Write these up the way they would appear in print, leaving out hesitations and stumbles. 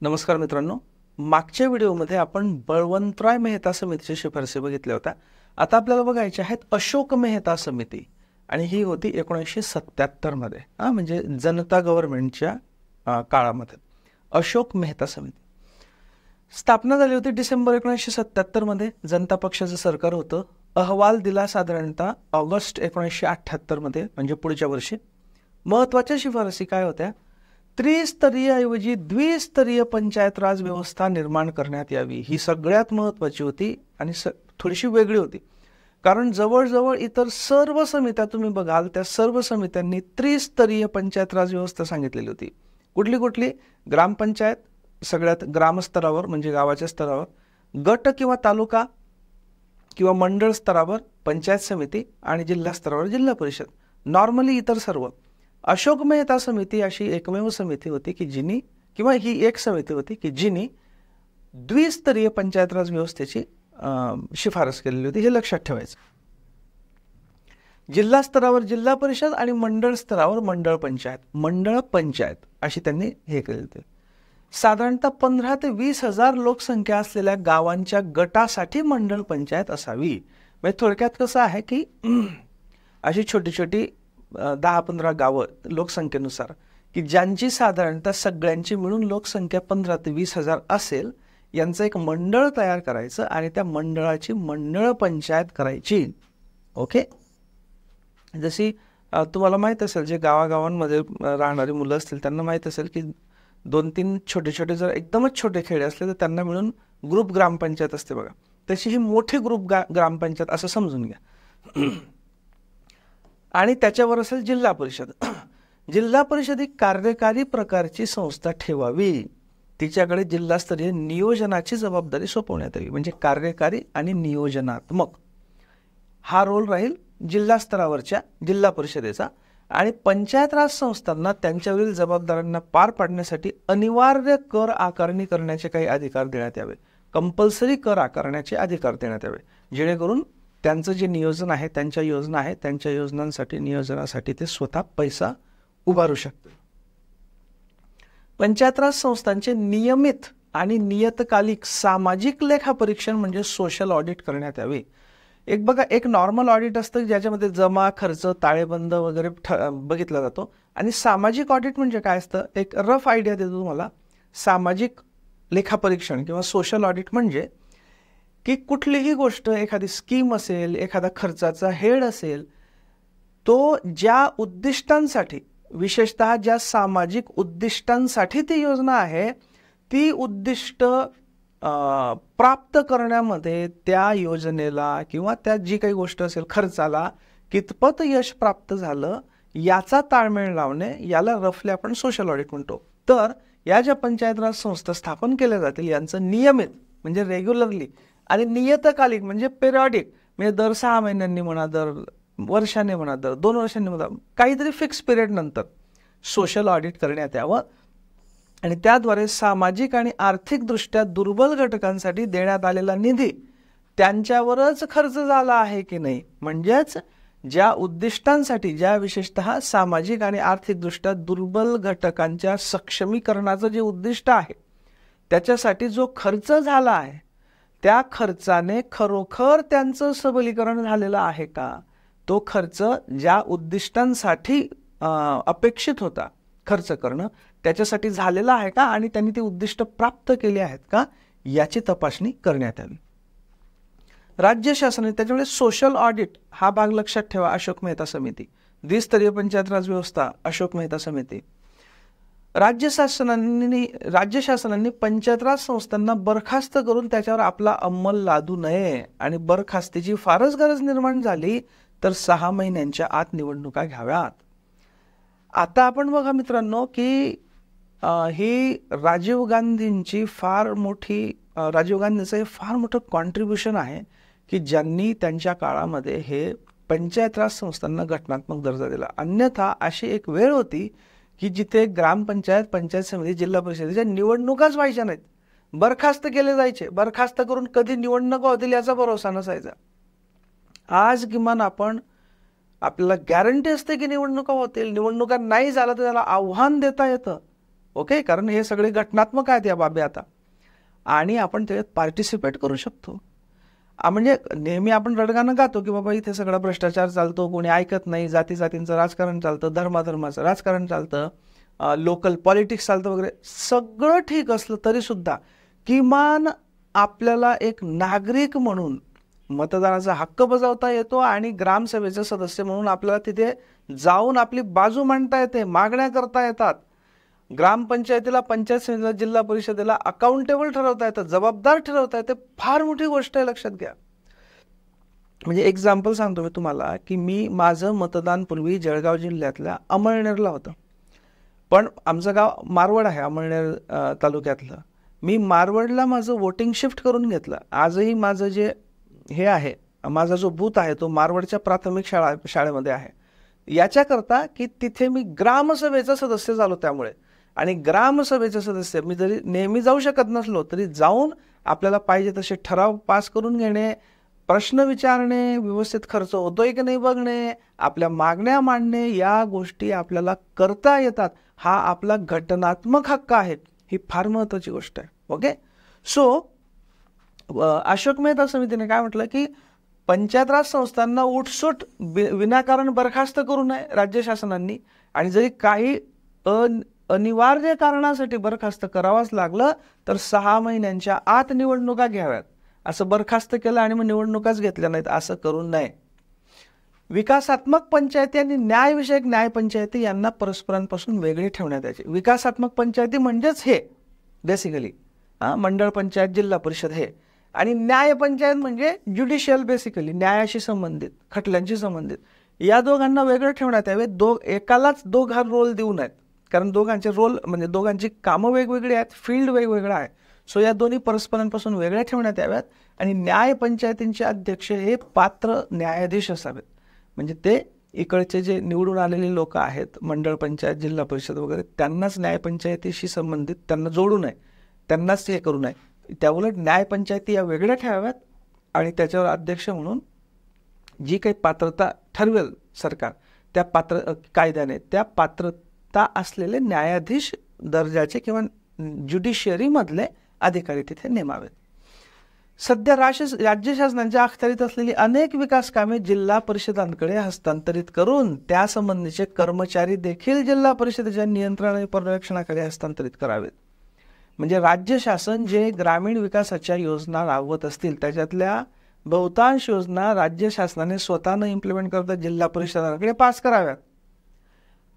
नमस्कार मित्रांनो, मागच्या व्हिडिओमध्ये आपण बळवंतराय मेहता समितीच्या शिफारसी बघितल्या होत्या. आता आपल्याला बघायच्या आहेत अशोक मेहता समिती, आणि ही होती 1977 मध्ये, म्हणजे जनता गव्हर्नमेंटच्या काळामध्ये. अशोक मेहता समिती स्थापना झाली होती डिसेंबर 1977 मध्ये. जनता पक्षाचं सरकार होतं. अहवाल दिला साधारणतः ऑगस्ट 1978 मध्ये, म्हणजे पुढच्या वर्षी. महत्त्वाच्या शिफारसी काय होत्या? त्रिस्तरीय ऐवजी द्विस्तरीय पंचायत राज व्यवस्था निर्माण करण्यात यावी, ही सगळ्यात महत्त्वाची होती आणि थोडीशी वेगळी होती. कारण जवळजवळ इतर सर्व समित्या तुम्ही बघाल, त्या सर्व समित्यांनी त्रिस्तरीय पंचायत राज व्यवस्था सांगितलेली होती. कुठली कुठली? ग्रामपंचायत सगळ्यात ग्रामस्तरावर म्हणजे गावाच्या स्तरावर, गट किंवा तालुका किंवा मंडळ स्तरावर पंचायत समिती, आणि जिल्हा स्तरावर जिल्हा परिषद. नॉर्मली इतर सर्व. अशोक मेहता समिती अशी एकमेव समिती होती की जिनी, किंवा ही एक समिती होती की जिनी द्विस्तरीय पंचायत राज व्यवस्थेची शिफारस केलेली होती. हे लक्षात ठेवायचं. जिल्हा स्तरावर जिल्हा परिषद आणि मंडळ स्तरावर मंडळ पंचायत अशी त्यांनी हे केले होते. साधारणतः 15 ते 20 हजार लोकसंख्या असलेल्या गावांच्या गटासाठी मंडळ पंचायत असावी. म्हणजे थोडक्यात कसं आहे की अशी छोटी छोटी 10-15 गावं लोकसंख्येनुसार, की ज्यांची साधारणतः सगळ्यांची मिळून लोकसंख्या 15 ते 20 हजार असेल, यांचं एक मंडळ तयार करायचं आणि त्या मंडळाची मंडळ पंचायत करायची. ओके. जशी तुम्हाला माहीत असेल, जे गावागावांमध्ये राहणारी मुलं असतील त्यांना माहीत असेल की 2-3 छोटे छोटे जर एकदमच छोटे खेडे असले तर त्यांना मिळून ग्रुप ग्रामपंचायत असते बघा. तशी ही मोठी ग्रुप ग्रामपंचायत असं समजून घ्या. आणि त्याच्यावर असेल जिल्हा परिषद. जिल्हा परिषद ही कार्यकारी प्रकारची संस्था ठेवावी. तिच्याकडे जिल्हास्तरीय नियोजनाची जबाबदारी सोपवण्यात यावी. म्हणजे कार्यकारी आणि नियोजनात्मक हा रोल राहील जिल्हा स्तरावरच्या जिल्हा परिषदेचा. आणि पंचायत राज संस्थांना त्यांच्यावरील जबाबदाऱ्यांना पार पाडण्यासाठी अनिवार्य कर आकारणी करण्याचे काही अधिकार देण्यात यावे. कंपल्सरी कर आकारण्याचे अधिकार देण्यात यावे, जेणेकरून त्यांचं जे नियोजन आहे, त्यांच्या योजना आहे, त्यांच्या योजनांसाठी नियोजनासाठी ते स्वतः पैसा उभारू शकते. पंचायत राज संस्थांचे नियमित आणि नियतकालिक सामाजिक लेखापरीक्षण म्हणजे सोशल ऑडिट करण्यात यावे. एक बघा, एक नॉर्मल ऑडिट असतं ज्याच्यामध्ये जमा खर्च ताळेबंद वगैरे बघितला जातो. आणि सामाजिक ऑडिट म्हणजे काय असतं? एक रफ आयडिया देतो तुम्हाला. सामाजिक लेखापरीक्षण किंवा सोशल ऑडिट म्हणजे की कुठलीही गोष्ट, एखादी स्कीम असेल, एखादा खर्चाचा हेड असेल, तो ज्या उद्दिष्टांसाठी, विशेषतः ज्या सामाजिक उद्दिष्टांसाठी ती योजना आहे, ती उद्दिष्ट प्राप्त करण्यामध्ये त्या योजनेला किंवा त्या जी काही गोष्ट असेल खर्चाला कितपत यश प्राप्त झालं याचा ताळमेळ लावणे, याला रफली आपण सोशल ऑडिट म्हणतो. तर या ज्या पंचायत राज संस्था स्थापन केल्या जातील यांचं नियमित म्हणजे रेग्युलरली आणि नियतकालिक म्हणजे पेरियॉडिक, म्हणजे दर 6 महिन्यांनी म्हणा, दर वर्षाने म्हणा, दर 2 वर्षांनी म्हणा, काहीतरी फिक्स पिरियड नंतर सोशल ऑडिट करण्यात यावं. आणि त्याद्वारे सामाजिक आणि आर्थिकदृष्ट्या दुर्बल घटकांसाठी देण्यात आलेला निधी त्यांच्यावरच खर्च झाला आहे की नाही, म्हणजेच ज्या उद्दिष्टांसाठी, ज्या विशेषतः सामाजिक आणि आर्थिकदृष्ट्या दुर्बल घटकांच्या सक्षमीकरणाचं जे उद्दिष्ट आहे त्याच्यासाठी जो खर्च झाला आहे, त्या खर्चाने खरोखर त्यांचं सबलीकरण झालेलं आहे का? तो खर्च ज्या उद्दिष्टांसाठी अपेक्षित होता खर्च करणं, त्याच्यासाठी झालेला आहे का, आणि त्यांनी ती उद्दिष्ट प्राप्त केली आहेत का, याची तपासणी करण्यात यावी. राज्य शासनाने त्याच्यामुळे सोशल ऑडिट हा भाग लक्षात ठेवा. अशोक मेहता समिती, द्विस्तरीय पंचायत राज व्यवस्था, अशोक मेहता समिती. राज्य शासनाने पंचायत राज संस्थांना बरखास्त करून त्याच्यावर आपला अंमल लादू नये, आणि बरखास्तीची फारच गरज निर्माण झाली तर 6 महिन्यांच्या आत निवडणुका घ्याव्यात. आता आपण बघा मित्रांनो की ही राजीव गांधींचं हे फार मोठं कॉन्ट्रीब्युशन आहे की ज्यांनी त्यांच्या काळामध्ये हे पंचायत राज संस्थांना घटनात्मक दर्जा दिला. अन्यथा अशी एक वेळ होती की जिथे ग्रामपंचायत, पंचायत समिती, जिल्हा परिषदेच्या निवडणुकाच व्हायच्या नाहीत, बरखास्त केले जायचे. बरखास्त करून कधी निवडणुका होतील याचा भरोसा नसायचा. आज किमान आपल्याला गॅरंटी असते की निवडणुका होतील. निवडणुका नाही झालं तर त्याला आव्हान देता येतं. ओके, कारण हे सगळे घटनात्मक आहेत या बाबी आता, आणि आपण त्याच्यात पार्टिसिपेट करू शकतो. म्हणजे नेहमी आपण रडगाणं गातो की बाबा इथे सगळा भ्रष्टाचार चालतो, कोणी ऐकत नाही, जाती जातींचं राजकारण चालतं, धर्माधर्माचं राजकारण चालतं, लोकल पॉलिटिक्स चालतं वगैरे. सगळं ठीक असलं तरी सुद्धा किमान आपल्याला एक नागरिक म्हणून मतदानाचा हक्क बजावता येतो आणि ग्रामसभेचे सदस्य म्हणून आपल्याला तिथे जाऊन आपली बाजू मांडता येते, मागण्या करता येतात. ग्रामपंचायतीला, पंचायत समितीला, जिल्हा परिषदेला अकाउंटेबल ठरवता येतं, जबाबदार ठरवता येते. फार मोठी गोष्ट आहे, लक्षात घ्या. म्हणजे एक्झाम्पल सांगतो मी तुम्हाला की मी माझं मतदान पूर्वी जळगाव जिल्ह्यातल्या अमळनेरला होतं, पण आमचं गाव मारवड आहे, अमळनेर तालुक्यातलं. मी मारवडला माझं वोटिंग शिफ्ट करून घेतलं. आजही माझं जे हे आहे, माझा जो बूथ आहे तो मारवडच्या प्राथमिक शाळेमध्ये आहे, याच्याकरता की तिथे मी ग्रामसभेचा सदस्य झालो. त्यामुळे, आणि ग्रामसभेचे सदस्य मी जरी नेहमी जाऊ शकत नसलो तरी जाऊन आपल्याला पाहिजे तसे ठराव पास करून घेणे, प्रश्न विचारणे, व्यवस्थित खर्च होतोय की नाही बघणे, आपल्या मागण्या मांडणे, या गोष्टी आपल्याला करता येतात. हा आपला घटनात्मक हक्क आहे. ही फार महत्त्वाची गोष्ट आहे. ओके, सो अशोक मेहता समितीने काय म्हटलं की पंचायत राज संस्थांना उठसूट विनाकारण बरखास्त करू नये राज्य शासनांनी, आणि जरी काही अनिवार्य कारणासाठी बरखास्त करावाच लागलं तर 6 महिन्यांच्या आत निवडणुका घ्याव्यात. असं बरखास्त केलं आणि मग निवडणुकाच घेतल्या नाहीत, असं करू नये. विकासात्मक पंचायती आणि न्यायविषयक न्यायपंचायती यांना परस्परांपासून वेगळे ठेवण्यात यायचे. विकासात्मक पंचायती म्हणजेच हे बेसिकली मंडळ पंचायत, जिल्हा परिषद हे, आणि न्यायपंचायत म्हणजे ज्युडिशियल, बेसिकली न्यायाशी संबंधित, खटल्यांशी संबंधित. या दोघांना वेगळं ठेवण्यात यावे. एकालाच दोघा रोल देऊ नयेत, कारण दोघांचे रोल म्हणजे दोघांची कामं वेगवेगळी आहेत, फील्ड वेगवेगळं आहे. सो या दोन्ही परस्परांपासून वेगळ्या ठेवण्यात याव्यात. आणि न्यायपंचायतींचे अध्यक्ष हे पात्र न्यायाधीश असावेत. म्हणजे ते इकडचे जे निवडून आलेले लोक आहेत, मंडळ पंचायत, जिल्हा परिषद वगैरे, त्यांनाच न्यायपंचायतीशी संबंधित त्यांना जोडू नये, त्यांनाच हे करू नये. त्याउलट न्यायपंचायती या वेगळ्या ठेवाव्यात, आणि त्याच्यावर अध्यक्ष म्हणून जी काही पात्रता ठरवेल सरकार त्या कायद्याने, त्या पात्रता असलेले न्यायाधीश दर्जाचे किंवा ज्युडिशियरीमधले अधिकारी तिथे नेमावेत. सध्या राज्य शासनाच्या अखत्यारीत असलेली अनेक विकास कामे जिल्हा परिषदांकडे हस्तांतरित करून त्यासंबंधीचे कर्मचारी देखील जिल्हा परिषदेच्या नियंत्रण आणि पर्यवेक्षणाकडे हस्तांतरित करावेत. म्हणजे राज्य शासन जे ग्रामीण विकासाच्या योजना राबवत असतील त्याच्यातल्या बहुतांश योजना राज्य शासनाने स्वतःनं इम्प्लिमेंट करता जिल्हा परिषदांकडे पास कराव्यात.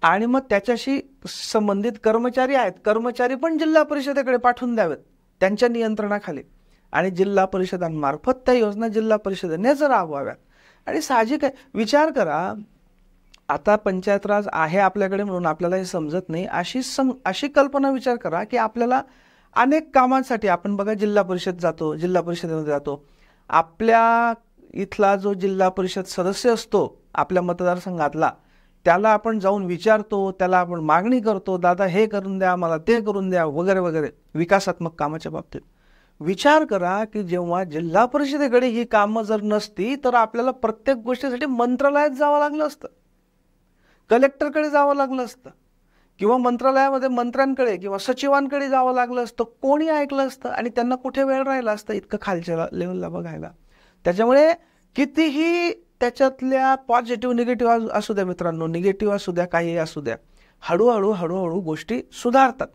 आणि मग त्याच्याशी संबंधित कर्मचारी आहेत, कर्मचारी पण जिल्हा परिषदेकडे पाठवून द्यावेत त्यांच्या नियंत्रणाखाली, आणि जिल्हा परिषदांमार्फत त्या योजना जिल्हा परिषदेनेच राबवाव्यात. आणि साहजिक आहे, विचार करा, आता पंचायत राज आहे आपल्याकडे म्हणून आपल्याला हे समजत नाही अशी कल्पना विचार करा की आपल्याला अनेक कामांसाठी आपण बघा जिल्हा परिषद जातो, जिल्हा परिषदेमध्ये जातो. आपल्या इथला जो जिल्हा परिषद सदस्य असतो आपल्या मतदारसंघातला, त्याला आपण जाऊन विचारतो, त्याला आपण मागणी करतो, दादा हे करून द्या, मला ते करून द्या वगैरे वगैरे, विकासात्मक कामाच्या बाबतीत. विचार करा की जेव्हा जिल्हा परिषदेकडे ही कामं जर नसती तर आपल्याला प्रत्येक गोष्टीसाठी मंत्रालयात जावं लागलं असतं, कलेक्टरकडे जावं लागलं असतं, किंवा मंत्रालयामध्ये मंत्र्यांकडे किंवा सचिवांकडे जावं लागलं असतं. कोणी ऐकलं असतं आणि त्यांना कुठे वेळ राहिला असतं इतकं खालच्या लेवलला बघायला. त्याच्यामुळे कितीही त्याच्यातल्या पॉझिटिव्ह निगेटिव्ह असू द्या मित्रांनो, निगेटिव्ह असू द्या, काही असू द्या, हळूहळू गोष्टी सुधारतात.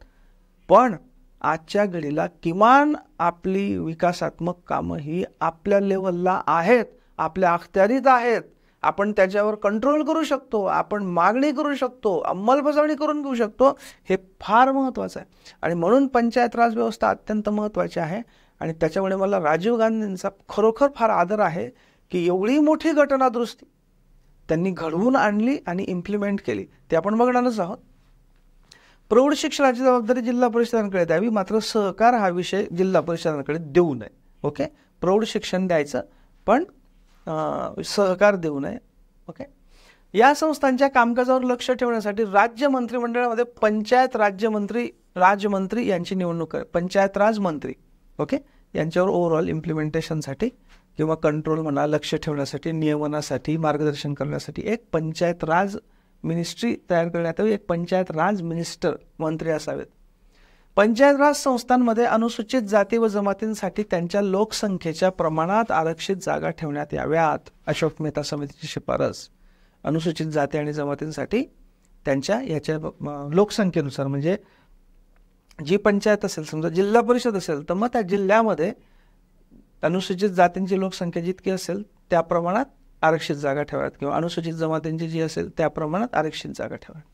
पण आजच्या घडीला किमान आपली विकासात्मक कामं ही आपल्या लेवलला आहेत, आपल्या अखत्यारीत आहेत, आपण त्याच्यावर कंट्रोल करू शकतो, आपण मागणी करू शकतो, अंमलबजावणी करून घेऊ शकतो. हे फार महत्त्वाचं आहे. आणि म्हणून पंचायत राज व्यवस्था अत्यंत महत्त्वाची आहे. आणि त्याच्यामुळे मला राजीव गांधींचा खरोखर फार आदर आहे की एवढी मोठी घटना दुरुस्ती त्यांनी घडवून आणली आणि इम्प्लिमेंट केली. ते आपण बघणारच आहोत. प्रौढ शिक्षणाची जबाबदारी जिल्हा परिषदांकडे द्यावी, मात्र सहकार हा विषय जिल्हा परिषदांकडे देऊ नये. ओके, प्रौढ शिक्षण द्यायचं पण सहकार देऊ नये. ओके, या संस्थांच्या कामकाजावर लक्ष ठेवण्यासाठी राज्य मंत्रिमंडळामध्ये पंचायत राजमंत्री यांची निवडणूक आहे. पंचायत राज मंत्री, ओके, यांच्यावर ओव्हरऑल इम्प्लिमेंटेशनसाठी किंवा कंट्रोल म्हणा, लक्ष ठेवण्यासाठी, नियमनासाठी, मार्गदर्शन करण्यासाठी एक पंचायत राज मिनिस्ट्री तयार करण्यात यावी. एक पंचायत राज मिनिस्टर, मंत्री असावेत. पंचायत राज संस्थांमध्ये अनुसूचित जाती व जमातींसाठी त्यांच्या लोकसंख्येच्या प्रमाणात आरक्षित जागा ठेवण्यात याव्यात. अशोक मेहता समितीची शिफारस. अनुसूचित जाती आणि जमातींसाठी त्यांच्या याच्या लोकसंख्येनुसार, म्हणजे जी पंचायत असेल, समजा जिल्हा परिषद असेल, तर मग त्या जिल्ह्यामध्ये अनुसूचित जातींची लोकसंख्या जितकी असेल त्या प्रमाणात आरक्षित जागा ठेवाव्यात, किंवा अनुसूचित जमातींची जी असेल त्या प्रमाणात आरक्षित जागा ठेवाव्यात.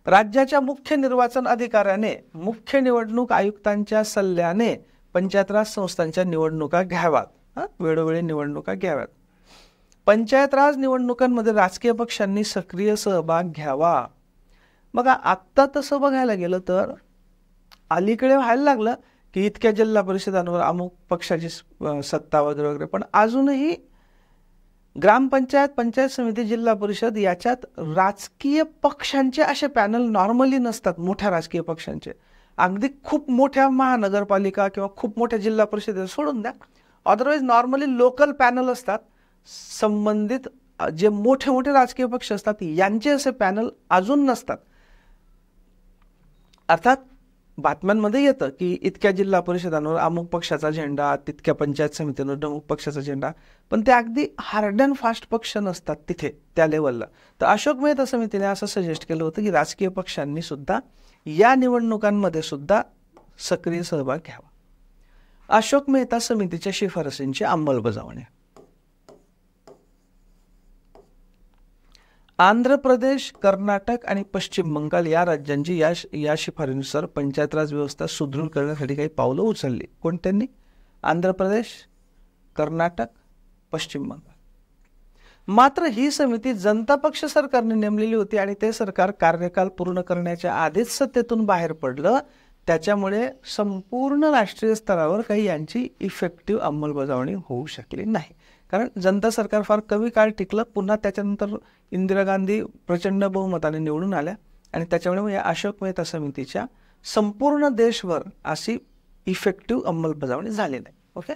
राज्याच्या मुख्य निर्वाचन अधिकाऱ्याने मुख्य निवडणूक आयुक्तांच्या सल्ल्याने पंचायत राज संस्थांच्या निवडणुका घ्याव्यात. वेळोवेळी निवडणुका घ्याव्यात. पंचायत राज निवडणुकांमध्ये राजकीय पक्षांनी सक्रिय सहभाग घ्यावा. बघा, आत्ता तसं बघायला गेलं तर अलीकडे व्हायला लागलं की इतक्या जिल्हा परिषदांवर अमुक पक्षाची सत्ता वगैरे वगैरे, पण अजूनही ग्रामपंचायत, पंचायत समिती, जिल्हा परिषद याच्यात राजकीय पक्षांचे असे पॅनल नॉर्मली नसतात. मोठ्या राजकीय पक्षांचे अगदी खूप मोठ्या महानगरपालिका किंवा खूप मोठ्या जिल्हा परिषदेत सोडून द्या, अदरवाईज नॉर्मली लोकल पॅनल असतात. संबंधित जे मोठे मोठे राजकीय पक्ष असतात यांचे असे पॅनल अजून नसतात. अर्थात बातम्यांमध्ये येतं की इतक्या जिल्हा परिषदांवर अमुक पक्षाचा झेंडा, तितक्या पंचायत समितीवर अमुक पक्षाचा झेंडा, पण ते अगदी हार्ड अँड फास्ट पक्ष नसतात तिथे त्या लेवलला. तर अशोक मेहता समितीने असं सजेस्ट केलं होतं की राजकीय पक्षांनी सुद्धा या निवडणुकांमध्ये सुद्धा सक्रिय सहभाग घ्यावा. अशोक मेहता समितीच्या शिफारसींची अंमलबजावणी. आंध्र प्रदेश, कर्नाटक आणि पश्चिम बंगाल या राज्यांची या शिफारसीनुसार पंचायत राज व्यवस्था सुदृढ करण्यासाठी काही पावलं उचलली. कोणत्यांनी? आंध्र प्रदेश, कर्नाटक, पश्चिम बंगाल. मात्र ही समिती जनता पक्ष सरकारने नेमलेली होती आणि ते सरकार कार्यकाल पूर्ण करण्याच्या आधीच सत्तेतून बाहेर पडलं. त्याच्यामुळे संपूर्ण राष्ट्रीय स्तरावर काही यांची इफेक्टिव्ह अंमलबजावणी होऊ शकली नाही. कारण जनता सरकार फार कमी काळ टिकलं. पुन्हा त्याच्यानंतर इंदिरा गांधी प्रचंड बहुमताने निवडून आल्या आणि त्याच्यामुळे या अशोक मेहता समितीच्या संपूर्ण देशभर अशी इफेक्टिव्ह अंमलबजावणी झाली नाही. ओके.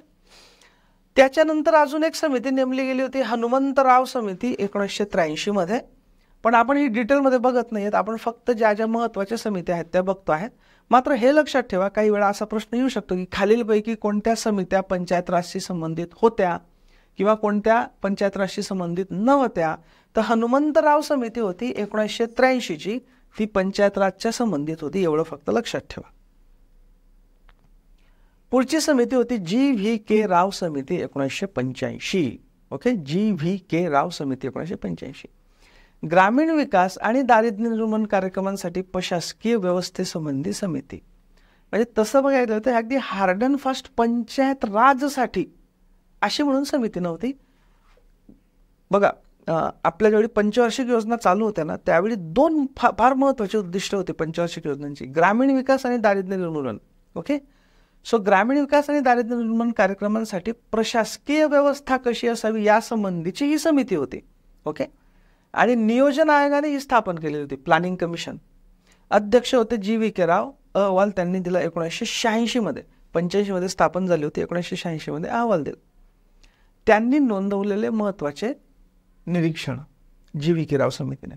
त्याच्यानंतर अजून एक समिती नेमली गेली होती, हनुमंतराव समिती, 1983 मध्ये. पण आपण ही डिटेलमध्ये बघत नाहीत, आपण फक्त ज्या ज्या महत्त्वाच्या समित्या आहेत त्या बघतो आहेत. मात्र हे लक्षात ठेवा, काही वेळा असा प्रश्न येऊ शकतो की खालीलपैकी कोणत्या समित्या पंचायत राजशी संबंधित होत्या किंवा कोणत्या पंचायत राजशी संबंधित नव्हत्या. तर हनुमंतराव समिती होती 1983 ची, ती पंचायत राजच्या संबंधित होती, एवढं फक्त लक्षात ठेवा. पुढची समिती होती GVK राव समिती 1985. ओके, GVK राव समिती 1985. ग्रामीण विकास आणि दारिद्र्य निर्मूलन कार्यक्रमांसाठी प्रशासकीय व्यवस्थेसंबंधी समिती. म्हणजे तसं बघायला तर अगदी हार्ड अँड फास्ट पंचायत राजसाठी अशी म्हणून समिती नव्हती. बघा, आपल्या ज्यावेळी पंचवार्षिक योजना चालू होत्या ना, त्यावेळी दोन फार महत्त्वाची उद्दिष्ट होती पंचवार्षिक योजनांची, ग्रामीण विकास आणि दारिद्र्य निर्मूलन. ओके. सो ग्रामीण विकास आणि दारिद्र्य निर्मूलन कार्यक्रमांसाठी प्रशासकीय व्यवस्था कशी असावी यासंबंधीची ही समिती होती. ओके. आणि नियोजन आयोगाने ही स्थापन केली होती, प्लॅनिंग कमिशन. अध्यक्ष होते GVK राव. अहवाल त्यांनी दिला 1986 मध्ये. 85 मध्ये स्थापन झाली होती, 1986 मध्ये अहवाल दिला. त्यांनी नोंदवलेले महत्त्वाचे निरीक्षण GVK राव समितीने.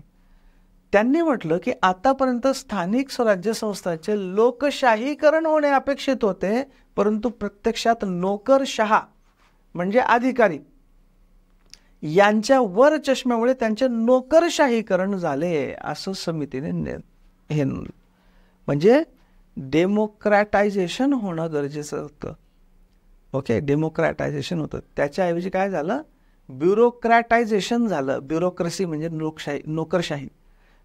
त्यांनी म्हटलं की आतापर्यंत स्थानिक स्वराज्य संस्थांचे लोकशाहीकरण होणे अपेक्षित होते, परंतु प्रत्यक्षात नोकरशहा म्हणजे अधिकारी यांच्या वर चष्म्यामुळे त्यांचे नोकरशाहीकरण झाले, असं समितीने हे म्हणजे डेमोक्रॅटायझेशन होणं गरजेचं होतं. ओके, डेमोक्रॅटायझेशन होतं. त्याच्याऐवजी काय झालं? ब्युरोक्रॅटायझेशन झालं. ब्युरोक्रेसी म्हणजे नोकरशाही.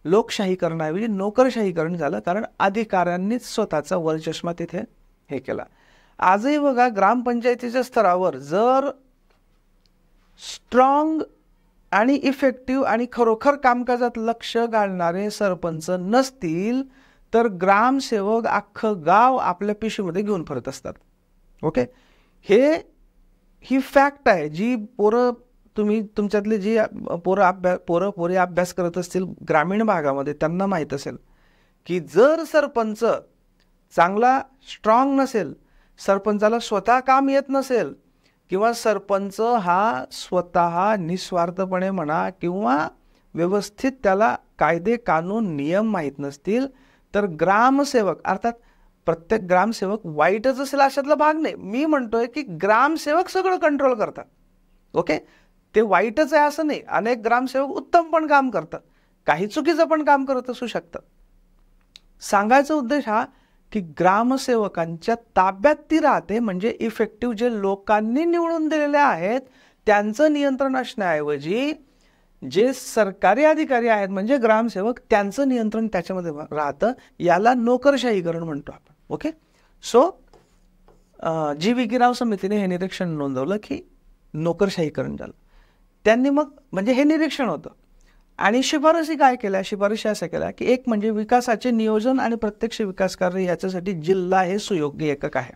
लोकशाहीकरणाऐवजी नोकरशाहीकरण झालं, कारण अधिकाऱ्यांनीच स्वतःचा वरचष्मा तिथे हे केला. आजही बघा, ग्रामपंचायतीच्या स्तरावर जर स्ट्रॉंग आणि इफेक्टिव्ह आणि खरोखर कामकाजात लक्ष घालणारे सरपंच नसतील तर ग्रामसेवक अख्खं गाव आपल्या पिशवीमध्ये घेऊन फिरत असतात. ओके, ही फॅक्ट आहे जी तुम्ही तुमच्यातले जी पोरी अभ्यास करत असतील ग्रामीण भागामध्ये त्यांना माहीत असेल की जर सरपंच चांगला स्ट्रॉंग नसेल, सरपंचाला स्वतः काम येत नसेल, किंवा सरपंच हा स्वतः निस्वार्थपणे म्हणा किंवा व्यवस्थित त्याला कायदे कानून नियम माहीत नसतील, तर ग्रामसेवक अर्थात प्रत्येक ग्रामसेवक वाईटच असेल अशातला भाग नाही. मी म्हणतोय की ग्रामसेवक सगळं कंट्रोल करतात. ओके, ते वाईटच आहे असं नाही. अनेक ग्रामसेवक उत्तम पण काम करतात, काही चुकीचं पण काम करत असू शकतं. सांगायचा उद्देश हा की ग्रामसेवकांच्या ताब्यात ती राहते, म्हणजे इफेक्टिव्ह जे लोकांनी निवडून दिलेले आहेत त्यांचं नियंत्रण असण्याऐवजी जे सरकारी अधिकारी आहेत म्हणजे ग्रामसेवक त्यांचं नियंत्रण त्याच्यामध्ये राहतं. याला नोकरशाहीकरण म्हणतो आपण. Okay, so जी.व्ही.के. राव समितीने हे निरीक्षण नोंदवलं की नोकरशाहीकरण झालं. त्यांनी मग म्हणजे हे निरीक्षण होतं आणि शिफारसी काय केल्या? शिफारशी अशा केल्या की एक म्हणजे विकासाचे नियोजन आणि प्रत्यक्ष विकास कार्य याच्यासाठी जिल्हा हे सुयोग्य एकक आहे.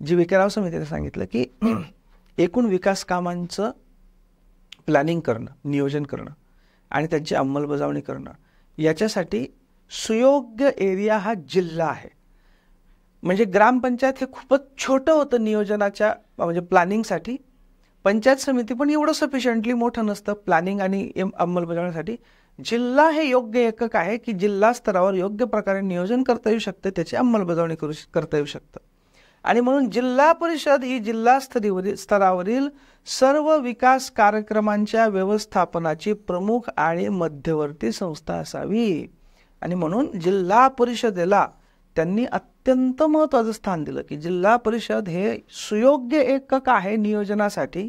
जी.व्ही.के. राव समितीने सांगितलं की एकूण विकास कामांचं प्लॅनिंग करणं, नियोजन करणं आणि त्यांची अंमलबजावणी करणं याच्यासाठी सुयोग्य एरिया हा जिल्हा आहे. म्हणजे ग्रामपंचायत हे खूपच छोटं होतं नियोजनाच्या म्हणजे प्लॅनिंगसाठी. पंचायत समिती पण एवढं सफिशियंटली मोठं नसतं प्लॅनिंग आणि अंमलबजावणीसाठी. जिल्हा हे योग्य एकक आहे की जिल्हा स्तरावर योग्य प्रकारे नियोजन करता येऊ शकतं, त्याची अंमलबजावणी करता येऊ शकतं. आणि म्हणून जिल्हा परिषद ही जिल्हा स्तरावरील सर्व विकास कार्यक्रमांच्या व्यवस्थापनाची प्रमुख आणि मध्यवर्ती संस्था असावी. आणि म्हणून जिल्हा परिषदेला त्यांनी अत्यंत महत्त्वाचं स्थान दिलं की जिल्हा परिषद हे सुयोग्य एकक आहे नियोजनासाठी.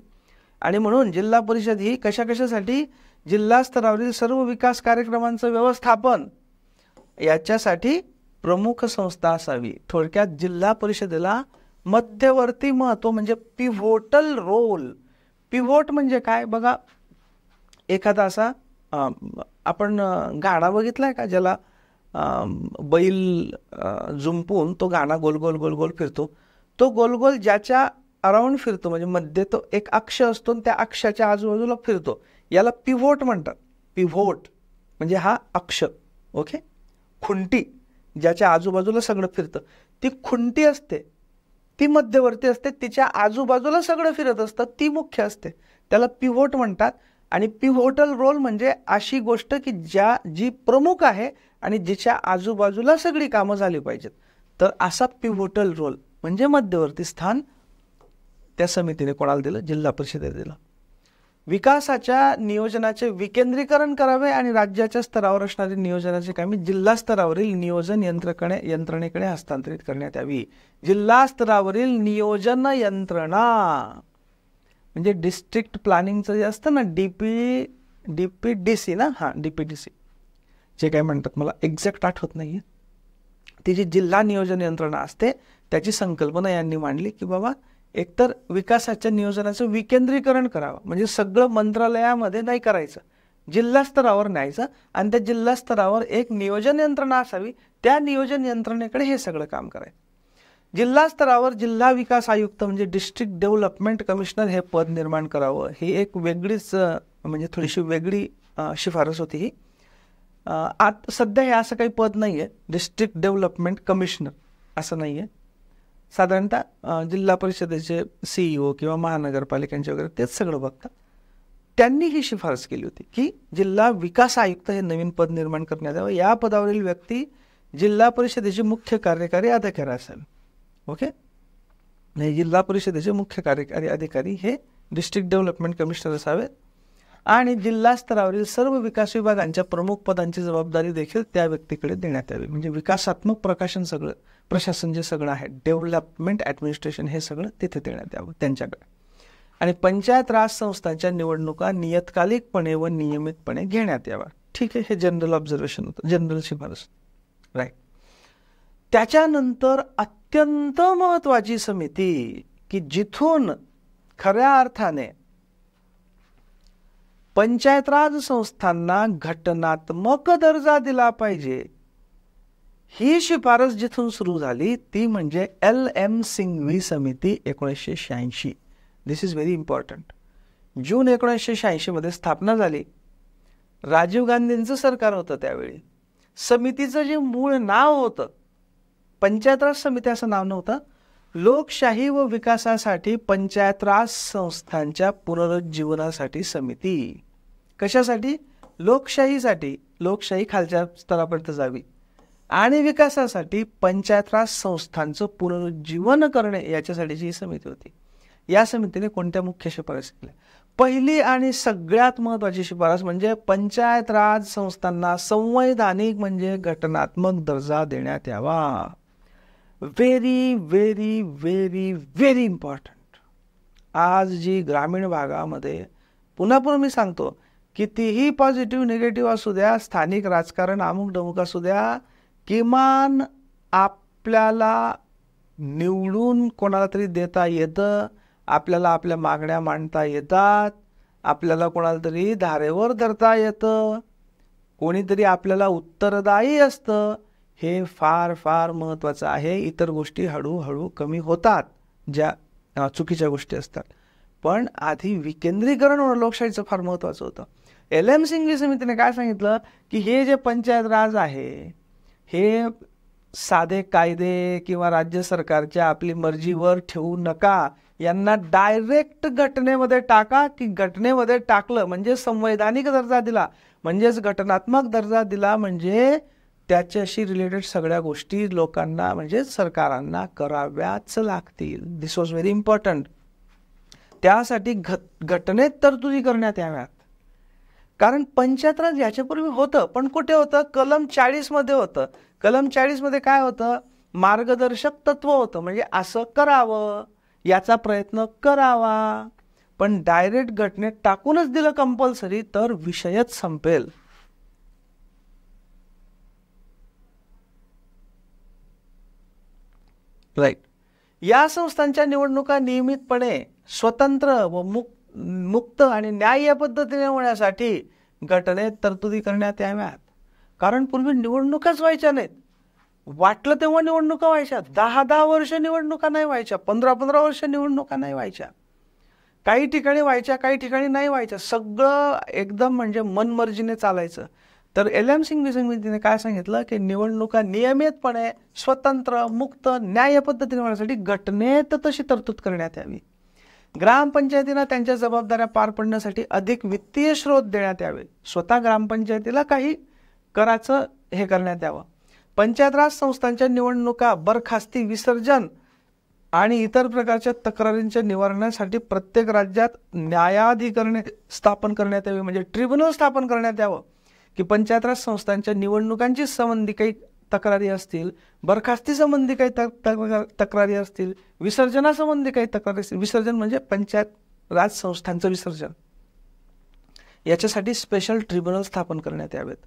आणि म्हणून जिल्हा परिषद ही कशाकशासाठी? जिल्हा स्तरावरील सर्व विकास कार्यक्रमांचं व्यवस्थापन याच्यासाठी प्रमुख संस्था असावी. थोडक्यात जिल्हा परिषदेला मध्यवर्ती महत्व म्हणजे पिव्होटल रोल. पिव्होट म्हणजे काय बघा, एखादा असा आपण गाणा बघितलाय का ज्याला बैल जुंपून तो गाणा गोल गोल गोल गोल फिरतो. तो गोल गोल ज्याच्या अराउंड फिरतो म्हणजे मध्ये तो एक अक्ष असतो आणि त्या अक्षाच्या आजूबाजूला फिरतो, याला पिव्होट म्हणतात. पिव्होट म्हणजे हा अक्ष. ओके, खुंटी ज्याच्या आजूबाजूला सगळं फिरतं ती खुंटी असते, ती मध्यवर्ती असते, तिच्या आजूबाजूला सगळं फिरत असतं, ती मुख्य असते, त्याला पिव्होट म्हणतात. आणि पिव्होटल रोल म्हणजे अशी गोष्ट की जी प्रमुख आहे आणि जिच्या आजूबाजूला सगळी कामं झाली पाहिजेत. तर असा पिव्होटल रोल म्हणजे मध्यवर्ती स्थान त्या समितीने कोणाला दिलं? जिल्हा परिषदेला दिलं. विकासाच्या नियोजनाचे विकेंद्रीकरण करावे आणि राज्याच्या स्तरावर असणारी नियोजनाची कामे जिल्हा स्तरावरील नियोजन यंत्रणेकडे हस्तांतरित करण्यात यावी. जिल्हा स्तरावरील नियोजन यंत्रणा म्हणजे डिस्ट्रिक्ट प्लॅनिंगचं जे असतं ना, डीपीडीसी ना, हां डीपीडीसी जे काय म्हणतात मला एक्झॅक्ट आठवत नाही आहे, ती जी जिल्हा नियोजन यंत्रणा असते त्याची संकल्पना यांनी मांडली की बाबा एकतर विकासाच्या नियोजनाचं विकेंद्रीकरण करावं, म्हणजे सगळं मंत्रालयामध्ये नाही करायचं, जिल्हा स्तरावर न्यायचं आणि त्या जिल्हा स्तरावर एक नियोजन यंत्रणा असावी, त्या नियोजन यंत्रणेकडे हे सगळं काम करायचं. जिल्हा स्तरावर जिल्हा विकास आयुक्त म्हणजे डिस्ट्रिक्ट डेव्हलपमेंट कमिशनर हे पद निर्माण करावं. ही एक वेगळीच म्हणजे थोडीशी वेगळी शिफारस होती ही. सध्या हे असं काही पद नाही आहे, डिस्ट्रिक्ट डेव्हलपमेंट कमिशनर असं नाही आहे. साधारणतः जिल्हा परिषदेचे CEO किंवा महानगरपालिकांचे वगैरे तेच सगळं बघतात. त्यांनी ही शिफारस केली होती की जिल्हा विकास आयुक्त हे नवीन पद निर्माण करण्यात यावं. या पदावरील व्यक्ती जिल्हा परिषदेचे मुख्य कार्यकारी अधिकारी असावे. ओके, जिल्हा परिषदेचे मुख्य कार्यकारी अधिकारी हे डिस्ट्रिक्ट डेव्हलपमेंट कमिशनर असावेत आणि जिल्हा स्तरावरील सर्व विकास विभागांच्या प्रमुख पदांची जबाबदारी देखील त्या व्यक्तीकडे देण्यात यावी. म्हणजे विकासात्मक प्रशासन जे सगळं आहे, डेव्हलपमेंट ॲडमिनिस्ट्रेशन हे सगळं तिथे देण्यात यावं त्यांच्याकडे. आणि पंचायत राज संस्थांच्या निवडणुका नियतकालिकपणे व नियमितपणे घेण्यात यावा. ठीक आहे, हे जनरल ऑब्झर्वेशन होतं, जनरल शिफारस, राईट. त्याच्यानंतर अत्यंत महत्त्वाची समिती की जिथून खऱ्या अर्थाने पंचायत राज संस्थांना घटनात्मक दर्जा दिला पाहिजे, ही शिफारस जिथून सुरू झाली ती म्हणजे LM सिंघवी समिती 1986. दिस इज व्हेरी इम्पॉर्टंट. जून 1986 मध्ये स्थापना झाली. राजीव गांधींचं सरकार होतं त्यावेळी. समितीचं जे मूळ नाव होतं पंचायत राज समिती असं नाव नव्हतं, लोकशाही व विकासासाठी पंचायत राज संस्थांच्या पुनरुज्जीवनासाठी समिती. कशासाठी? लोकशाहीसाठी. लोकशाही खालच्या स्तरापर्यंत जावी, आणि विकासासाठी पंचायत राज संस्थांचं पुनरुज्जीवन करणे याच्यासाठीची ही समिती होती. या समितीने कोणत्या मुख्य शिफारसी केल्या? पहिली आणि सगळ्यात महत्वाची शिफारस म्हणजे पंचायत राज संस्थांना संवैधानिक म्हणजे घटनात्मक दर्जा देण्यात यावा. Very very very very important. आज जी ग्रामीण भागामध्ये पुन्हा मी सांगतो, कितीही पॉझिटिव्ह निगेटिव्ह असू द्या, स्थानिक राजकारण अमुक डमुक असू द्या, किमान आपल्याला निवडून कोणाला तरी देता येतं, आपल्याला आपल्या मागण्या मांडता येतात, आपल्याला कोणाला तरी धारेवर धरता येतं, कोणीतरी आपल्याला उत्तरदायी असतं. हे फार फार महत्त्वाचं आहे. इतर गोष्टी हळूहळू कमी होतात ज्या चुकीच्या गोष्टी असतात. पण आधी विकेंद्रीकरण होणं लोकशाहीचं फार महत्त्वाचं होतं. LM सिंघवी समितीने काय सांगितलं की हे जे पंचायत राज आहे हे साधे कायदे किंवा राज्य सरकारच्या आपली मर्जीवर ठेवू नका, यांना डायरेक्ट घटनेमध्ये टाका. की घटनेमध्ये टाकलं म्हणजे संवैधानिक दर्जा दिला, म्हणजेच घटनात्मक दर्जा दिला, म्हणजे त्याच्याशी रिलेटेड सगळ्या गोष्टी लोकांना म्हणजे सरकारांना कराव्याच लागतील. दिस वॉज व्हेरी इम्पॉर्टंट. त्यासाठी घटनेत तरतुदी करण्यात याव्यात. कारण पंचायत राज याच्यापूर्वी होतं, पण कुठे होतं? कलम 40 मध्ये होतं. कलम 40 मध्ये काय होतं? मार्गदर्शक तत्व होतं, म्हणजे असं करावं, याचा प्रयत्न करावा. पण डायरेक्ट घटनेत टाकूनच दिलं कंपल्सरी तर विषयच संपेल. राईट. या संस्थांच्या निवडणुका नियमितपणे स्वतंत्र व मुक्त आणि न्याय्य पद्धतीने होण्यासाठी घटनेत तरतुदी करण्यात याव्यात. कारण पूर्वी निवडणुकाच व्हायच्या नाहीत. वाटलं तेव्हा निवडणुका व्हायच्या. 10-10 वर्ष निवडणुका नाही व्हायच्या, 15-15 वर्ष निवडणुका नाही व्हायच्या. काही ठिकाणी व्हायच्या, काही ठिकाणी नाही व्हायच्या. सगळं एकदम म्हणजे मनमर्जीने चालायचं. तर LM सिंघवी समितीने काय सांगितलं की निवडणुका नियमितपणे स्वतंत्र मुक्त न्याय्य पद्धतीने होण्यासाठी घटनेत तशी तरतूद करण्यात यावी. ग्रामपंचायतींना त्यांच्या जबाबदाऱ्या पार पाडण्यासाठी अधिक वित्तीय स्रोत देण्यात यावे. स्वतः ग्रामपंचायतीला काही कराचं हे करण्यात यावं. पंचायत राज संस्थांच्या निवडणुका, बरखास्ती, विसर्जन आणि इतर प्रकारच्या तक्रारींच्या निवारणासाठी प्रत्येक राज्यात न्यायाधिकरणे स्थापन करण्यात यावी, म्हणजे ट्रिब्युनल स्थापन करण्यात यावं. की पंचायत राज संस्थांच्या निवडणुकांची संबंधी काही तक्रारी असतील, बरखास्ती संबंधी काही तक्रारी असतील, विसर्जनासंबंधी काही तक्रारी असतील. विसर्जन म्हणजे पंचायत राज संस्थांचं विसर्जन, याच्यासाठी स्पेशल ट्रिब्युनल स्थापन करण्यात यावेत.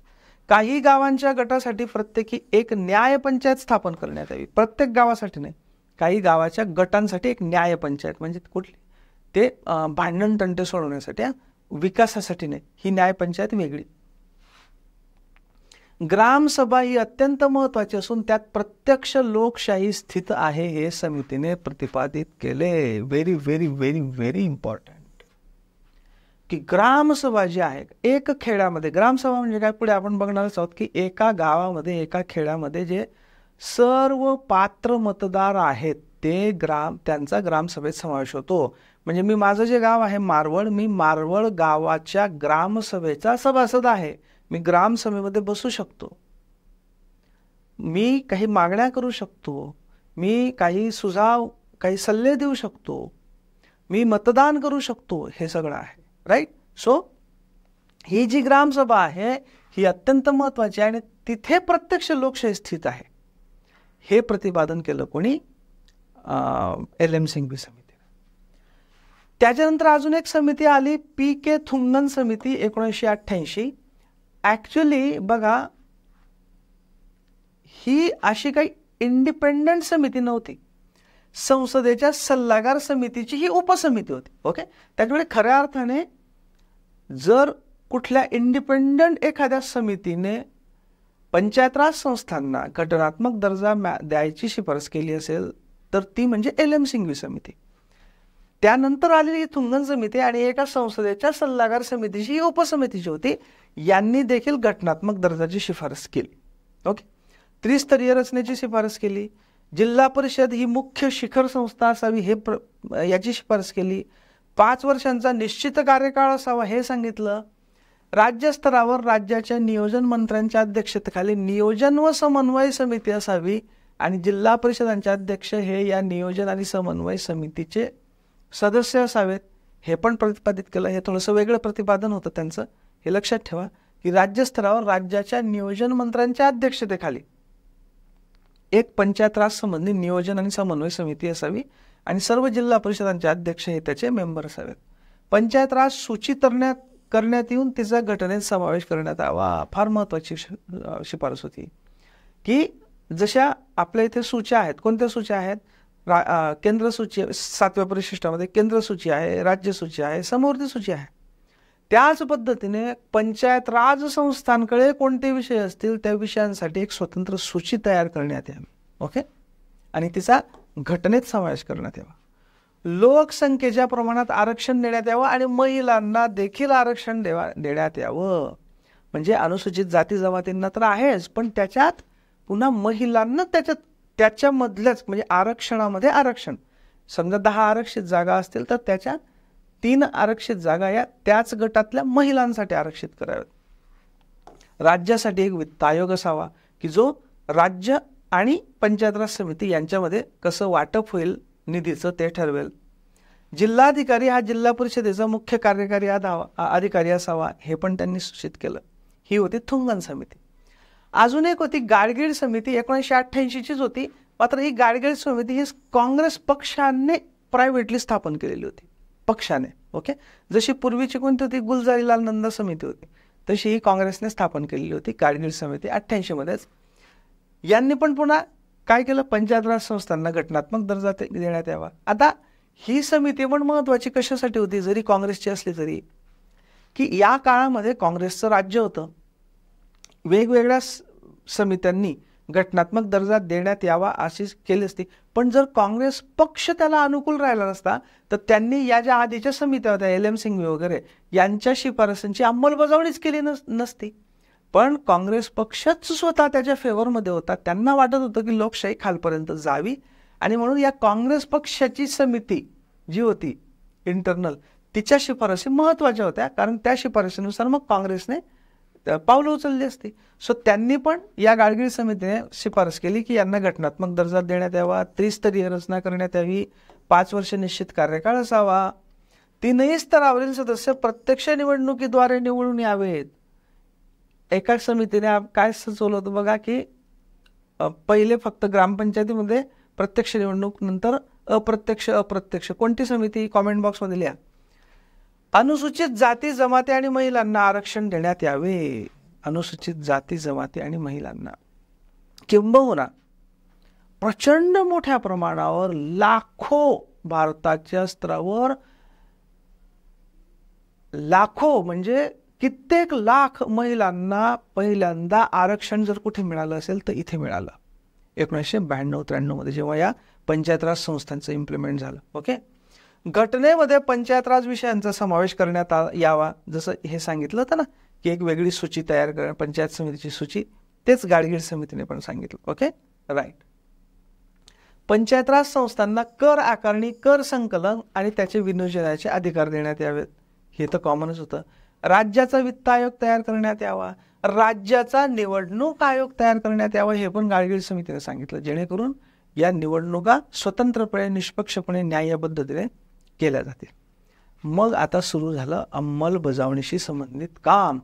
काही गावांच्या गटासाठी प्रत्येकी एक न्याय पंचायत स्थापन करण्यात यावी. प्रत्येक गावासाठी नाही, काही गावाच्या गटांसाठी एक न्याय पंचायत, म्हणजे कुठली ते भांडण तंटे सोडवण्यासाठी, विकासासाठी नाही. ही न्याय पंचायत वेगळी. ग्रामसभा ही अत्यंत महत्वाची असून त्यात प्रत्यक्ष लोकशाही स्थित आहे हे समितीने प्रतिपादित केले. Very very very very important. की ग्रामसभा जी आहे एक खेड्यामध्ये, ग्रामसभा म्हणजे काय पुढे आपण बघणारच आहोत की एका गावामध्ये एका खेड्यामध्ये जे सर्व पात्र मतदार आहेत ते त्यांचा ग्रामसभेत समावेश होतो. म्हणजे मी माझं जे गाव आहे मारवळ, मी मारवळ गावाच्या ग्रामसभेचा सभासद आहे. मी ग्रामसभेमध्ये बसू शकतो, मी काही मागण्या करू शकतो, मी काही सुझाव काही सल्ले देऊ शकतो, मी मतदान करू शकतो, हे सगळं आहे. राईट. सो ही जी ग्रामसभा आहे ही अत्यंत महत्वाची आहे आणि तिथे प्रत्यक्ष लोकशाही स्थित आहे, हे प्रतिपादन केलं कोणी? LM सिंघवी समिती. त्याच्यानंतर अजून एक समिती आली, PK थुंगन समिती 1988. ऍक्च्युली बघा, ही अशी काही इंडिपेंडंट समिती नव्हती, संसदेच्या सल्लागार समितीची ही उपसमिती होती. ओके. त्याच्यामुळे खऱ्या अर्थाने जर कुठल्या इंडिपेंडंट एखाद्या समितीने पंचायत राज संस्थांना घटनात्मक दर्जा द्यायची शिफारस केली असेल तर ती म्हणजे LM सिंघवी समिती. त्यानंतर आलेली थुंगन समिती आणि एका संसदेच्या सल्लागार समितीची ही उपसमितीची होती, यांनी देखील घटनात्मक दर्जाची शिफारस केली. ओके. त्रिस्तरीय रचनेची शिफारस केली. जिल्हा परिषद ही मुख्य शिखर संस्था असावी याची शिफारस केली. 5 वर्षांचा निश्चित कार्यकाळ असावा हे सांगितलं. राज्यस्तरावर राज्याच्या नियोजन मंत्र्यांच्या अध्यक्षतेखाली नियोजन व समन्वय समिती असावी आणि जिल्हा परिषदांचे अध्यक्ष हे या नियोजन आणि समन्वय समितीचे सदस्य असावेत, हे पण प्रतिपादित केलं. हे थोडंसं वेगळं प्रतिपादन होतं त्यांचं, हे लक्षात ठेवा की राज्यस्तरावर राज्याच्या नियोजन मंत्र्यांच्या अध्यक्षतेखाली एक पंचायत राज संबंधी नियोजन आणि समन्वय समिती असावी आणि सर्व जिल्हा परिषदांचे अध्यक्ष हे त्याचे मेंबर असावेत. पंचायत राज सूची करण्यात येऊन तिचा घटनेत समावेश करण्यात यावा. फार महत्त्वाची शिफारस होती की जशा आपल्या इथे सूच्या आहेत, कोणत्या सूच्या आहेत, केंद्र सूची 7व्या परिशिष्टामध्ये केंद्र सूची आहे, राज्य सूची आहे, समवर्ती सूची आहे. त्याच पद्धतीने पंचायत राज संस्थांकडे कोणते विषय असतील त्या विषयांसाठी एक स्वतंत्र सूची तयार करण्यात यावी. ओके, आणि तिचा घटनेत समावेश करण्यात यावा. लोकसंख्येच्या प्रमाणात आरक्षण देण्यात यावं आणि महिलांना देखील आरक्षण देण्यात यावं. म्हणजे अनुसूचित जाती जमातींना तर आहेच, पण त्याच्यात पुन्हा महिलांना त्याच्यामधल्याच म्हणजे आरक्षणामध्ये आरक्षण. समजा 10 आरक्षित जागा असतील तर त्याच्यात 3 आरक्षित जागा या त्याच गटातल्या महिलांसाठी आरक्षित कराव्यात. राज्यासाठी एक वित्त आयोग असावा की जो राज्य आणि पंचायत राज समिती यांच्यामध्ये कसं वाटप होईल निधीचं ते ठरवेल. जिल्हाधिकारी हा जिल्हा परिषदेचा मुख्य कार्यकारी अधिकारी असावा, हे पण त्यांनी सूचित केलं. ही होती थुंगन समिती. अजून एक होती गाडगीळ समिती, 1988चीच होती, मात्र ही गाडगीळ समिती ही काँग्रेस पक्षाने प्रायव्हेटली स्थापन केलेली होती, पक्षाने. ओके, जशी पूर्वीची कोणती होती गुलजारीलाल नंदा समिती होती, तशी ही काँग्रेसने स्थापन केलेली होती गाडगीळ समिती 88 मध्येच. यांनी पण पुन्हा काय केलं, पंचायत राज संस्थांना घटनात्मक दर्जा देण्यात यावा. आता ही समिती पण महत्त्वाची कशासाठी होती, जरी काँग्रेसची असली तरी, की या काळामध्ये काँग्रेसचं राज्य होतं, वेगवेगळ्या समित्यांनी घटनात्मक दर्जा देण्यात यावा अशी केली असती. पण जर काँग्रेस पक्ष त्याला अनुकूल राहिला नसता तर त्यांनी या ज्या आधीच्या समित्या होत्या LM सिंघवी वगैरे यांच्या शिफारसींची अंमलबजावणीच केली नसती. पण काँग्रेस पक्षच स्वतः त्याच्या फेवरमध्ये होता. त्यांना वाटत होतं की लोकशाही खालपर्यंत जावी आणि म्हणून या काँग्रेस पक्षाची समिती जी होती इंटरनल, तिच्या शिफारसी महत्त्वाच्या होत्या, कारण त्या शिफारसीनुसार मग काँग्रेसने पावलं उचलली असती. सो त्यांनी पण या गाडगीळ समितीने शिफारस केली की यांना घटनात्मक दर्जा देण्यात यावा, त्रिस्तरीय रचना करण्यात यावी, 5 वर्ष निश्चित कार्यकाळ असावा, 3ही स्तरावरील सदस्य प्रत्यक्ष निवडणुकीद्वारे निवडून यावेत. एका समितीने काय सुचवलं होतं बघा की पहिले फक्त ग्रामपंचायतीमध्ये प्रत्यक्ष निवडणूक, नंतर अप्रत्यक्ष. कोणती समिती, कॉमेंट बॉक्समध्ये लिहा. अनुसूचित जाती जमाती आणि महिलांना आरक्षण देण्यात यावे. अनुसूचित जाती जमाती आणि महिलांना, किंबहुना प्रचंड मोठ्या प्रमाणावर लाखो, भारताच्या स्तरावर लाखो म्हणजे कित्येक लाख महिलांना पहिल्यांदा आरक्षण जर कुठे मिळालं असेल तर इथे मिळालं 1992-93 मध्ये, जेव्हा या पंचायत राज संस्थांचं इम्प्लिमेंट झालं. ओके, घटनेमध्ये पंचायत राज विषयांचा समावेश करण्यात यावा. जसं हे सांगितलं होतं ना की एक वेगळी सूची तयार करा, पंचायत समितीची सूची, तेच गाडगीळ समितीने पण सांगितलं. Okay, right. पंचायत राज संस्थांना कर आकारणी, कर संकलन आणि त्याचे विनियोजनाचे अधिकार देण्यात यावेत. हे तर कॉमनच होतं. राज्याचा वित्त आयोग तयार करण्यात यावा, राज्याचा निवडणूक आयोग तयार करण्यात यावा, हे पण गाडगीळ समितीने सांगितलं, जेणेकरून या निवडणुका स्वतंत्रपणे, निष्पक्षपणे, न्याय्य केल्या जातील. मग आता सुरू झालं अंमलबजावणीशी संबंधित काम.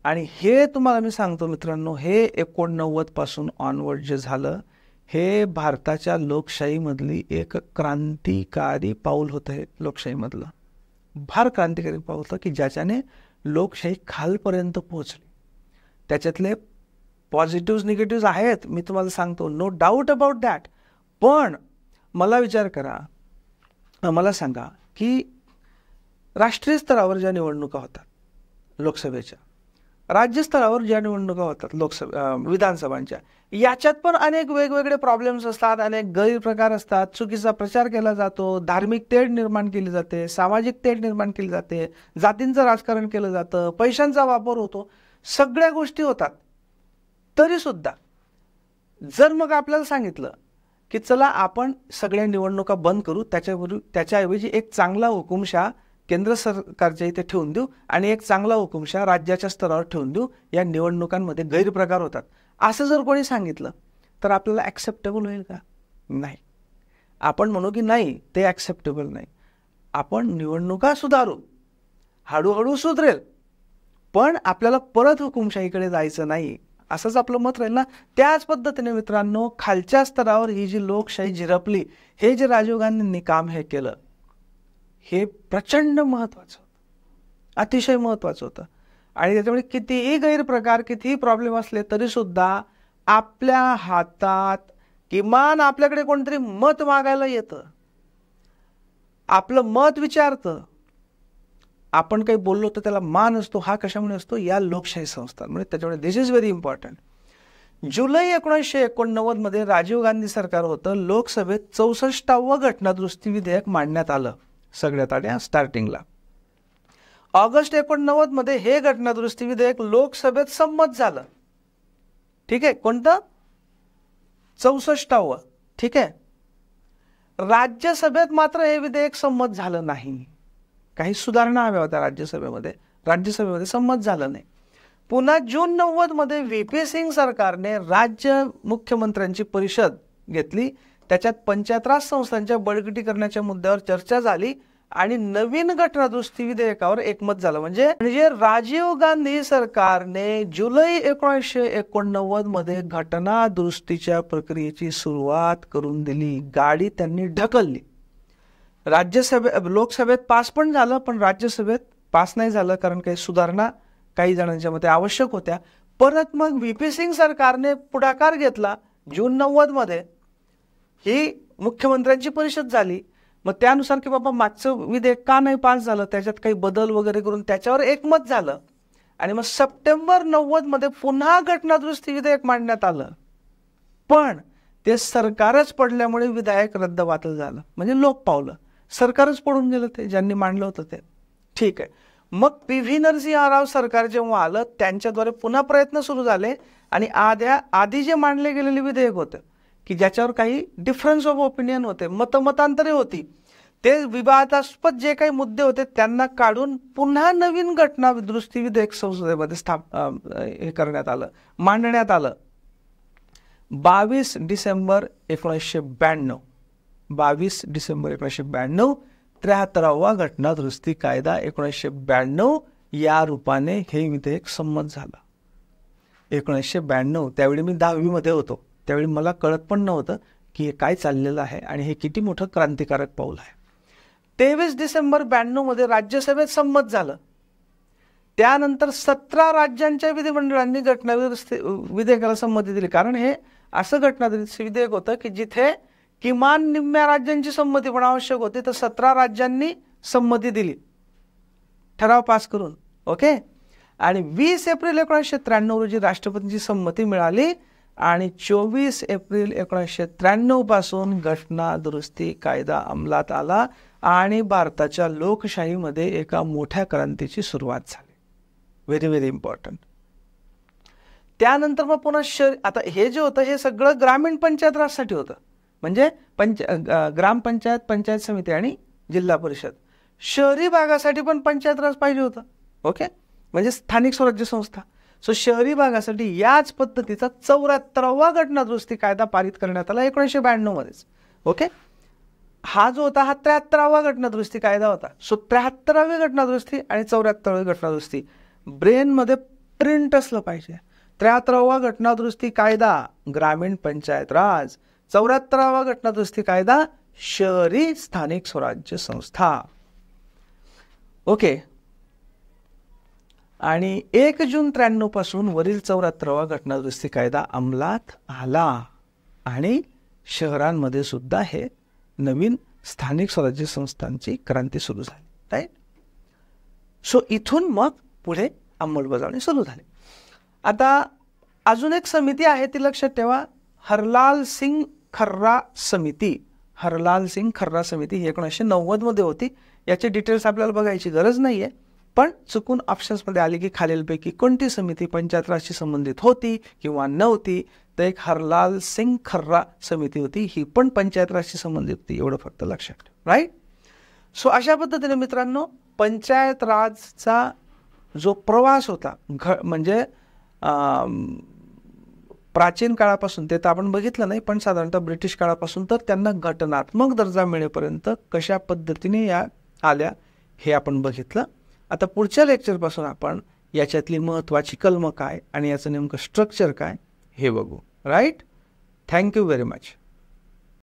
आणि हे तुम्हाला मी सांगतो मित्रांनो, हे 89 पासून ऑनवर्ड जे झालं, हे भारताच्या लोकशाहीमधली एक क्रांतिकारी पाऊल होतं. हे लोकशाहीमधलं फार क्रांतिकारी पाऊल होतं की ज्याच्याने लोकशाही खालपर्यंत पोहोचली. त्याच्यातले पॉझिटिव्ह निगेटिव्ह आहेत, मी तुम्हाला सांगतो, नो डाऊट अबाउट दॅट. पण मला विचार करा, मला सांगा की राष्ट्रीय स्तरावर ज्या निवडणुका होतात लोकसभेच्या, राज्यस्तरावर ज्या निवडणुका होतात विधानसभांच्या, याच्यात पण अनेक वेगवेगळे प्रॉब्लेम्स असतात, अनेक गैरप्रकार असतात, चुकीचा प्रचार केला जातो, धार्मिक तेढ निर्माण केली जाते, सामाजिक तेढ निर्माण केली जाते, जातींचं राजकारण केलं जातं, पैशांचा वापर होतो, सगळ्या गोष्टी होतात. तरीसुद्धा जर मग आपल्याला सांगितलं की चला आपण सगळ्या निवडणुका बंद करू, त्याच्याऐवजी एक चांगला हुकुमशहा केंद्र सरकारच्या इथे ठेवून देऊ आणि एक चांगला हुकुमशहा राज्याच्या स्तरावर ठेवून देऊ, या निवडणुकांमध्ये गैरप्रकार होतात, असं जर कोणी सांगितलं तर आपल्याला ॲक्सेप्टेबल होईल का? नाही. आपण म्हणू की नाही, ते ॲक्सेप्टेबल नाही. आपण निवडणुका सुधारू, हळूहळू सुधरेल, पण आपल्याला परत हुकुमशाहीकडे जायचं नाही, असंच आपलं मत राहील ना. त्याच पद्धतीने मित्रांनो, खालच्या स्तरावर ही जी लोकशाही झिरपली, हे जे राजीव गांधींनी काम हे केलं, हे प्रचंड महत्त्वाचं होतं, अतिशय महत्त्वाचं होतं. आणि त्याच्यामुळे कितीही गैरप्रकार, कितीही प्रॉब्लेम असले तरी सुद्धा आपल्या हातात किमान आपल्याकडे कोणतरी मत मागायला येतं, आपलं मत विचारतं, आपण काही बोललो तर त्याला मान असतो. हा कशामुळे असतो? या लोकशाही संस्थांमुळे. त्याच्यामुळे दिस इज व्हेरी इम्पॉर्टंट. जुलै 1989 मध्ये राजीव गांधी सरकार होतं. लोकसभेत 64वं घटनादुरुस्ती विधेयक मांडण्यात आलं सगळ्यात आधी स्टार्टिंगला. ऑगस्ट 89 मध्ये हे घटनादुरुस्ती विधेयक लोकसभेत संमत झालं. ठीक आहे, कोणतं? 64वं. ठीक आहे. राज्यसभेत मात्र हे विधेयक संमत झालं नाही. काही सुधारणा हव्या होत्या राज्यसभेमध्ये संमत झालं नाही. पुन्हा जून 90 मध्ये व्ही.पी. सिंग सरकारने राज्य मुख्यमंत्र्यांची परिषद घेतली. त्याच्यात पंचायत राज संस्थांच्या बळकटीकरणाच्या मुद्द्यावर चर्चा झाली आणि नवीन घटनादुरुस्ती विधेयकावर एकमत झालं. म्हणजे राजीव गांधी सरकारने जुलै 1989 मध्ये घटनादुरुस्तीच्या प्रक्रियेची सुरुवात करून दिली. गाडी त्यांनी ढकलली. लोकसभेत पास पण झालं, पण राज्यसभेत पास नाही झालं, कारण काही सुधारणा काही जणांच्या मते आवश्यक होत्या. परत मग व्ही.पी. सिंग सरकारने पुढाकार घेतला. जून 90 मध्ये ही मुख्यमंत्र्यांची परिषद झाली. मग त्यानुसार की बाबा मागचं विधेयक का नाही पास झालं, त्याच्यात काही बदल वगैरे करून त्याच्यावर एकमत झालं. आणि मग सप्टेंबर 90 मध्ये पुन्हा घटनादुरुस्ती विधेयक मांडण्यात आलं, पण ते सरकारच पडल्यामुळे विधेयक रद्दबातल झालं. म्हणजे लोक पावलं, सरकारच पडून गेलं, ते ज्यांनी मांडलं होतं ते. ठीक आहे. मग पी.व्ही. नरसिंह राव सरकार जेव्हा आलं, त्यांच्याद्वारे पुन्हा प्रयत्न सुरू झाले आणि आधी जे मांडले गेलेले विधेयक होतं की ज्याच्यावर काही डिफरन्स ऑफ ओपिनियन होते, मतांतरे होती, ते विवादास्पद जे काही मुद्दे होते त्यांना काढून पुन्हा नवीन घटनादुरुस्ती विधेयक संसदेमध्ये हे करण्यात आलं, मांडण्यात आलं. 22 डिसेंबर 1992 73वा घटनादुरुस्ती कायदा 1992 या रूपाने हे विधेयक संमत झालं. 1992, त्यावेळी मी 10वी मध्ये होतो. त्यावेळी मला कळत पण नव्हतं की हे काय चाललेलं आहे आणि हे किती मोठं क्रांतिकारक पाऊल आहे. 23 डिसेंबर 92 मध्ये राज्यसभेत संमत झालं. त्यानंतर 17 राज्यांच्या विधिमंडळांनी घटनादुरुस्ती विधेयकाला संमती दिली. कारण हे असं घटनादुरुस्ती विधेयक होतं की जिथे किमान निम्म्या राज्यांची संमती पण आवश्यक होती, तर 17 राज्यांनी संमती दिली ठराव पास करून. ओके. आणि 20 एप्रिल 1993 रोजी राष्ट्रपतींची संमती मिळाली आणि 24 एप्रिल 1993 पासून घटनादुरुस्ती कायदा अंमलात आला आणि भारताच्या लोकशाहीमध्ये एका मोठ्या क्रांतीची सुरुवात झाली. Very very important. त्यानंतर मग पुन्हा आता हे जे होतं हे सगळं ग्रामीण पंचायत राजसाठी होतं. म्हणजे ग्रामपंचायत, पंचायत समिती आणि जिल्हा परिषद. शहरी भागासाठी पण पंचायत राज पाहिजे होतं. ओके. म्हणजे स्थानिक स्वराज्य संस्था. सो शहरी भागासाठी याच पद्धतीचा 74वा घटनादुरुस्ती कायदा पारित करण्यात आला 1992 मध्येच. ओके. हा जो होता हा 73वा घटनादुरुस्ती कायदा होता. सो 73वी घटनादुरुस्ती आणि 74वी घटनादुरुस्ती ब्रेनमध्ये प्रिंट असलं पाहिजे. 73वा घटनादुरुस्ती कायदा ग्रामीण पंचायत राज, 74वा घटनादुरुस्ती कायदा शहरी स्थानिक स्वराज्य संस्था. ओके. आणि 1 जून 93 पासून वरील 74वा घटनादुरुस्ती कायदा अंमलात आला आणि शहरांमध्ये सुद्धा हे नवीन स्थानिक स्वराज्य संस्थांची क्रांती सुरू झाली. राईट. सो इथून मग पुढे अंमलबजावणी सुरू झाली. आता अजून एक समिती आहे, ती लक्षात ठेवा. हरलाल सिंग खर्रा समिती. हरलाल सिंग खर्रा समिती ही 1990 मध्ये होती. याचे डिटेल्स आपल्याला बघायची गरज नाहीये, पण चुकून ऑप्शन्समध्ये आली की खालीलपैकी कोणती समिती पंचायत राजशी संबंधित होती किंवा नव्हती, तर एक हरलाल सिंग खर्रा समिती होती. ही पण पंचायत राजशी संबंधित होती, एवढं फक्त लक्षात ठेवा. राईट. सो अशा पद्धतीने मित्रांनो पंचायत राजचा जो प्रवास होता म्हणजे प्राचीन काळापासून, ते तर आपण बघितलं नाही, पण साधारणतः ब्रिटिश काळापासून तर त्यांना घटनात्मक दर्जा मिळेपर्यंत कशा पद्धतीने या आल्या हे आपण बघितलं. आता पुढच्या लेक्चरपासून आपण याच्यातली महत्त्वाची कलमं काय आणि याचं नेमकं स्ट्रक्चर काय हे बघू. राईट. Thank you very much.